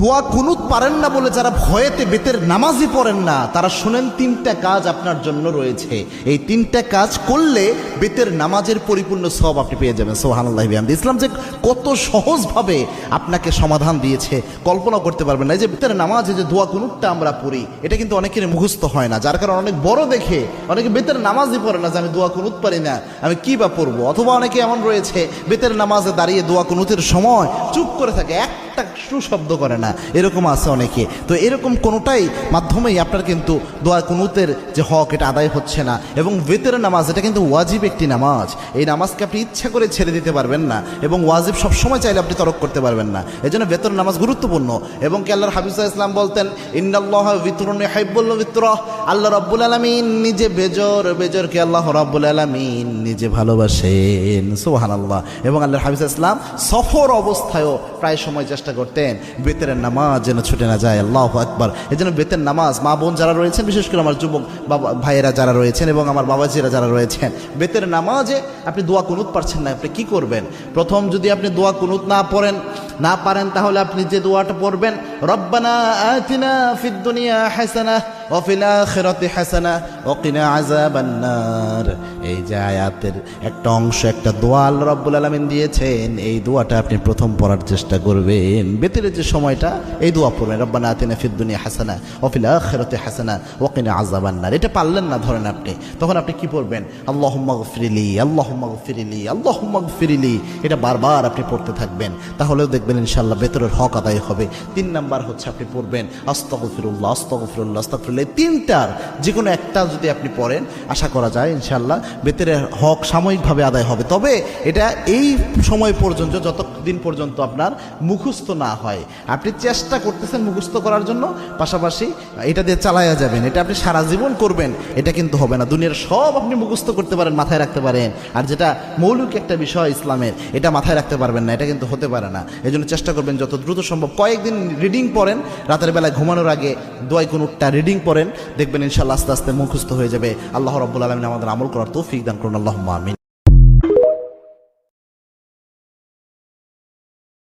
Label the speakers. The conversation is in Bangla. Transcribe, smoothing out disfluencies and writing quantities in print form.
Speaker 1: দোয়া কুনুত পারেন না বলে যারা ভয়েতে বেতের নামাজই পড়েন না, তারা শুনেন তিনটা কাজ আপনার জন্য রয়েছে। এই তিনটা কাজ করলে বেতের নামাজের পরিপূর্ণ সওয়াব আপনি পেয়ে যাবেন। সুবহানাল্লাহি বিহামদিহি। ইসলাম যে কত সহজভাবে আপনাকে সমাধান দিয়েছে কল্পনা করতে পারবেন না। এই যে বেতের নামাজে যে দোয়া কুনুতটা আমরা পড়ি, এটা কিন্তু অনেকের মুখস্থ হয় না, যার কারণে অনেক বড় দেখে অনেকে বেতের নামাজই পড়ে না যে আমি দোয়া কুনুত পারি না, আমি কি বা পড়বো। অথবা অনেকে এমন রয়েছে বেতের নামাজে দাঁড়িয়ে দোয়া কুনুতের সময় চুপ করে থাকে, একটা শব্দ করে না, এরকম আছে অনেকে। তো এরকম কোনোটাই মাধ্যমেই আপনার কিন্তু দোয়া কুনুতের যে হক এটা আদায় হচ্ছে না। এবং বেতের নামাজ এটা কিন্তু ওয়াজিব একটি নামাজ, এই নামাজকে আপনি ইচ্ছা করে ছেড়ে দিতে পারবেন না, এবং ওয়াজিব সবসময় চাইলে আপনি তরক করতে পারবেন না। এই জন্য বেতের নামাজ গুরুত্বপূর্ণ। এবং কি আল্লাহর হাবিব সাল্লাল্লাহু আলাইহি ওয়াসাল্লাম বলতেন, ইন্নাল্লাহা বিতরুন ইউহিব্বুল বিতরা, আল্লাহ রাব্বুল আলামিন নিজে বেজরকে আল্লাহ রাব্বুল আলামিন নিজে ভালোবাসেন। সুবহানাল্লাহ। এবং আল্লাহর হাবিব সাল্লাল্লাহু আলাইহি ওয়াসাল্লাম সফর অবস্থায়ও প্রায় সময় চেষ্টা করতেন বেতের নামাজ যেন ছুটে না যায়। আল্লাহু আকবার। এই জন্য বেতের নামাজ মা বোন যারা রয়েছেন, বিশেষ করে আমার যুবক বাবা ভাইয়েরা যারা রয়েছেন এবং আমার বাবাজিরা যারা রয়েছেন, বেতের নামাজে আপনি দোয়া কুনুত পারছেন না, আপনি কি করবেন? প্রথম যদি আপনি দোয়া কুনুত না পারেন তাহলে আপনি যে দোয়াটা পড়বেন, রব্বানা আতিনা ফিদ দুনিয়া হাসানাহ ওয়া ফিল আখিরাতি হাসানাহ ওয়া কিনা আযাবান নার। এই যে আয়াতের একটা অংশ, একটা দোয়া আল্লাহ রাব্বুল আলামিন দিয়েছেন, এই দোয়াটা আপনি প্রথম পড়ার চেষ্টা করবেন। বেতের যে সময়টা এই দোয়া পড়বেন, রব্বানা আতিনা ফিদ দুনিয়া হাসানাহ ওয়া ফিল আখিরাতি হাসানাহ ওয়া কিনা আযাবান নার। এটা পারলেন না ধরেন আপনি, তখন আপনি কি পড়বেন? আল্লাহুম্মা গফিরলি, আল্লাহুম্মা গফিরলি, আল্লাহুম্মা গফিরলি। এটা বারবার আপনি পড়তে থাকবেন, তাহলেও দেখবেন ইনশাআল্লাহ বেতরের হক আদায় হবে। 3 নাম্বার হচ্ছে আপনি পড়বেন আস্তাগফিরুল্লাহ, আস্তাগফিরুল্লাহ, আস্তাগফিরুল্লাহ। এই 3টার যে কোনো একটা যদি আপনি পড়েন, আশা করা যায় ইনশাআল্লাহ বেতরের হক সাময়িকভাবে আদায় হবে। তবে এটা এই সময় পর্যন্ত, যতদিন পর্যন্ত আপনার মুখস্থ না হয়। আপনি চেষ্টা করতেছেন মুখস্থ করার জন্য, পাশাপাশি এটা দিয়ে চালায়া যাবেন। এটা আপনি সারা জীবন করবেন, এটা কিন্তু হবে না। দুনিয়ার সব আপনি মুখস্থ করতে পারেন, মাথায় রাখতে পারেন, আর যেটা মৌলিক একটা বিষয় ইসলামের, এটা মাথায় রাখতে পারবেন না, এটা কিন্তু হতে পারে না। এই জন্য চেষ্টা করবেন যত দ্রুত সম্ভব কয়েকদিন রিডিং পড়েন, রাতের বেলায় ঘুমানোর আগে দোয়া কুনুতটা রিডিং পড়েন, দেখবেন ইনশাআল্লাহ আস্তে আস্তে মুখস্থ হয়ে যাবে। আল্লাহ রাব্বুল আলামিন আমাদের আমল করার তৌফিক দান করুন। আল্লাহুম্মা আমিন।